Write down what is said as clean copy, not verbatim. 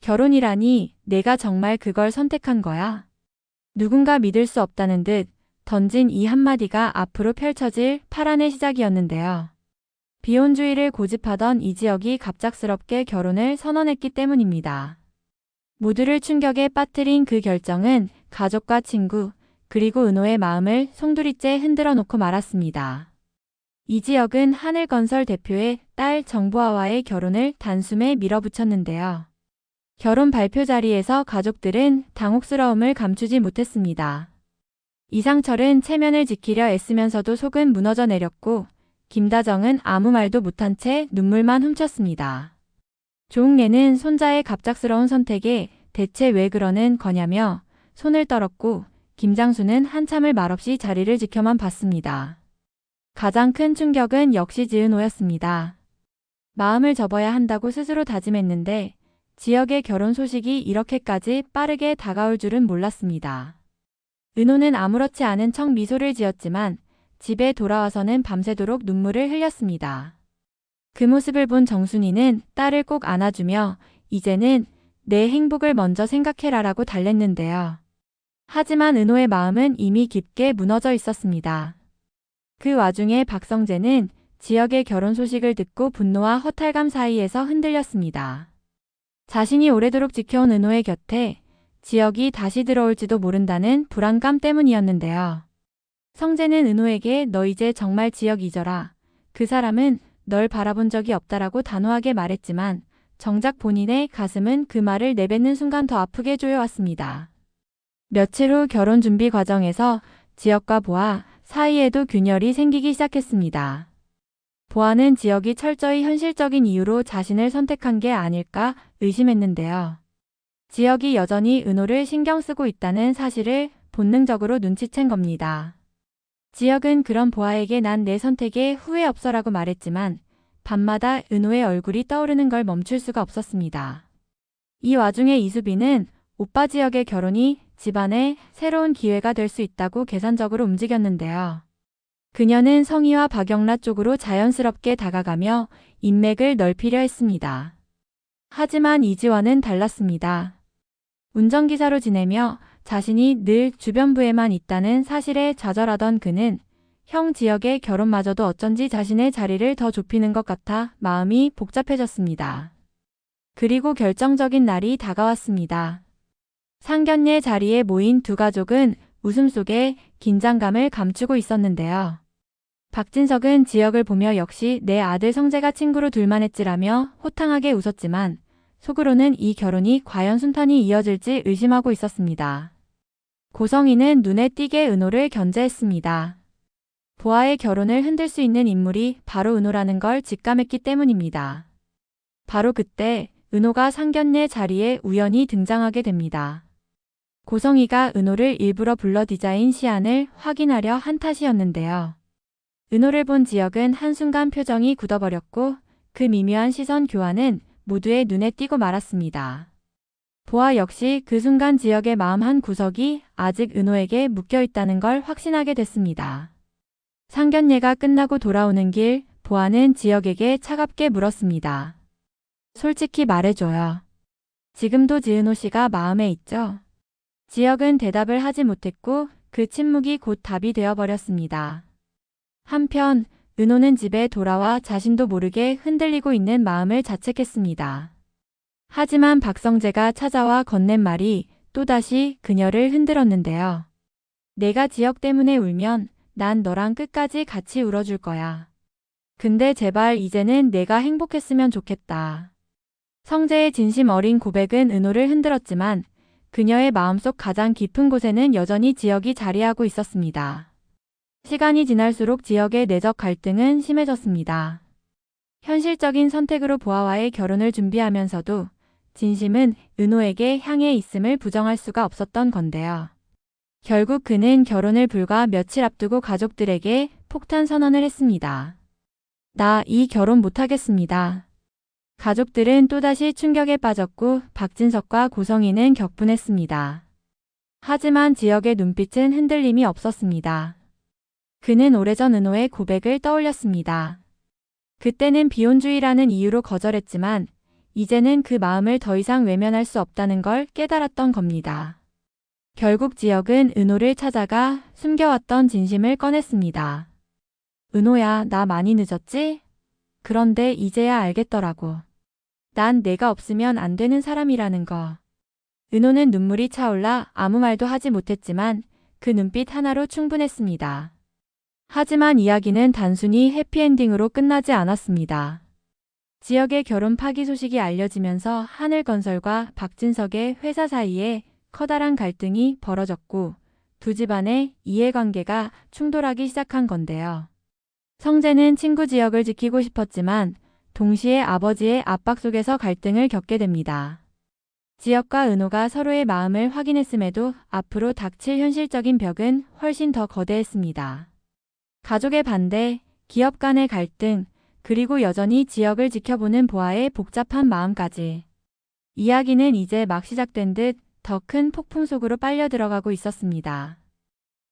결혼이라니 내가 정말 그걸 선택한 거야? 누군가 믿을 수 없다는 듯 던진 이 한마디가 앞으로 펼쳐질 파란의 시작이었는데요. 비혼주의를 고집하던 이지혁이 갑작스럽게 결혼을 선언했기 때문입니다. 모두를 충격에 빠뜨린 그 결정은 가족과 친구, 그리고 은호의 마음을 송두리째 흔들어 놓고 말았습니다. 이지혁은 하늘건설 대표의 딸 정보아와의 결혼을 단숨에 밀어붙였는데요. 결혼 발표 자리에서 가족들은 당혹스러움을 감추지 못했습니다. 이상철은 체면을 지키려 애쓰면서도 속은 무너져 내렸고, 김다정은 아무 말도 못한 채 눈물만 훔쳤습니다. 조응래는 손자의 갑작스러운 선택에 대체 왜 그러는 거냐며 손을 떨었고, 김장수는 한참을 말없이 자리를 지켜만 봤습니다. 가장 큰 충격은 역시 지은호였습니다. 마음을 접어야 한다고 스스로 다짐했는데 지혁의 결혼 소식이 이렇게까지 빠르게 다가올 줄은 몰랐습니다. 은호는 아무렇지 않은 척 미소를 지었지만 집에 돌아와서는 밤새도록 눈물을 흘렸습니다. 그 모습을 본 정순이는 딸을 꼭 안아주며 이제는 내 행복을 먼저 생각해라라고 달랬는데요. 하지만 은호의 마음은 이미 깊게 무너져 있었습니다. 그 와중에 박성재는 지혁의 결혼 소식을 듣고 분노와 허탈감 사이에서 흔들렸습니다. 자신이 오래도록 지켜온 은호의 곁에 지혁이 다시 들어올지도 모른다는 불안감 때문이었는데요. 성재는 은호에게 너 이제 정말 지혁 잊어라. 그 사람은 널 바라본 적이 없다라고 단호하게 말했지만 정작 본인의 가슴은 그 말을 내뱉는 순간 더 아프게 조여왔습니다. 며칠 후 결혼 준비 과정에서 지혁과 보아 사이에도 균열이 생기기 시작했습니다. 보아는 지혁이 철저히 현실적인 이유로 자신을 선택한 게 아닐까 의심했는데요. 지혁이 여전히 은호를 신경 쓰고 있다는 사실을 본능적으로 눈치챈 겁니다. 지혁은 그런 보아에게 난 내 선택에 후회 없어라고 말했지만 밤마다 은호의 얼굴이 떠오르는 걸 멈출 수가 없었습니다. 이 와중에 이수빈은 오빠 지혁의 결혼이 집안에 새로운 기회가 될 수 있다고 계산적으로 움직였는데요. 그녀는 성희와 박영라 쪽으로 자연스럽게 다가가며 인맥을 넓히려 했습니다. 하지만 이지화는 달랐습니다. 운전기사로 지내며 자신이 늘 주변부에만 있다는 사실에 좌절하던 그는 형 지혁의 결혼마저도 어쩐지 자신의 자리를 더 좁히는 것 같아 마음이 복잡해졌습니다. 그리고 결정적인 날이 다가왔습니다. 상견례 자리에 모인 두 가족은 웃음 속에 긴장감을 감추고 있었는데요. 박진석은 지혁을 보며 역시 내 아들 성재가 친구로 둘만 했지라며 호탕하게 웃었지만 속으로는 이 결혼이 과연 순탄히 이어질지 의심하고 있었습니다. 고성희는 눈에 띄게 은호를 견제했습니다. 보아의 결혼을 흔들 수 있는 인물이 바로 은호라는 걸 직감했기 때문입니다. 바로 그때 은호가 상견례 자리에 우연히 등장하게 됩니다. 고성희가 은호를 일부러 불러 디자인 시안을 확인하려 한 탓이었는데요. 은호를 본 지혁은 한순간 표정이 굳어버렸고 그 미묘한 시선 교환은 모두의 눈에 띄고 말았습니다. 보아 역시 그 순간 지혁의 마음 한 구석이 아직 은호에게 묶여있다는 걸 확신하게 됐습니다. 상견례가 끝나고 돌아오는 길 보아는 지혁에게 차갑게 물었습니다. 솔직히 말해줘요. 지금도 지은호 씨가 마음에 있죠? 지혁은 대답을 하지 못했고 그 침묵이 곧 답이 되어버렸습니다. 한편 은호는 집에 돌아와 자신도 모르게 흔들리고 있는 마음을 자책했습니다. 하지만 박성재가 찾아와 건넨 말이 또다시 그녀를 흔들었는데요. 내가 지혁 때문에 울면 난 너랑 끝까지 같이 울어줄 거야. 근데 제발 이제는 내가 행복했으면 좋겠다. 성재의 진심 어린 고백은 은호를 흔들었지만 그녀의 마음속 가장 깊은 곳에는 여전히 지혁이 자리하고 있었습니다. 시간이 지날수록 지혁의 내적 갈등은 심해졌습니다. 현실적인 선택으로 보아와의 결혼을 준비하면서도 진심은 은호에게 향해 있음을 부정할 수가 없었던 건데요. 결국 그는 결혼을 불과 며칠 앞두고 가족들에게 폭탄 선언을 했습니다. 나 이 결혼 못하겠습니다. 가족들은 또다시 충격에 빠졌고 박진석과 고성희는 격분했습니다. 하지만 지혁의 눈빛은 흔들림이 없었습니다. 그는 오래전 은호의 고백을 떠올렸습니다. 그때는 비혼주의라는 이유로 거절했지만 이제는 그 마음을 더 이상 외면할 수 없다는 걸 깨달았던 겁니다. 결국 지혁은 은호를 찾아가 숨겨왔던 진심을 꺼냈습니다. 은호야, 나 많이 늦었지? 그런데 이제야 알겠더라고. 난 내가 없으면 안 되는 사람이라는 거. 은호는 눈물이 차올라 아무 말도 하지 못했지만 그 눈빛 하나로 충분했습니다. 하지만 이야기는 단순히 해피엔딩으로 끝나지 않았습니다. 지역의 결혼 파기 소식이 알려지면서 하늘건설과 박진석의 회사 사이에 커다란 갈등이 벌어졌고 두 집안의 이해관계가 충돌하기 시작한 건데요. 성재는 친구 지역을 지키고 싶었지만 동시에 아버지의 압박 속에서 갈등을 겪게 됩니다. 지역과 은호가 서로의 마음을 확인했음에도 앞으로 닥칠 현실적인 벽은 훨씬 더 거대했습니다. 가족의 반대, 기업 간의 갈등, 그리고 여전히 지역을 지켜보는 보아의 복잡한 마음까지. 이야기는 이제 막 시작된 듯 더 큰 폭풍 속으로 빨려 들어가고 있었습니다.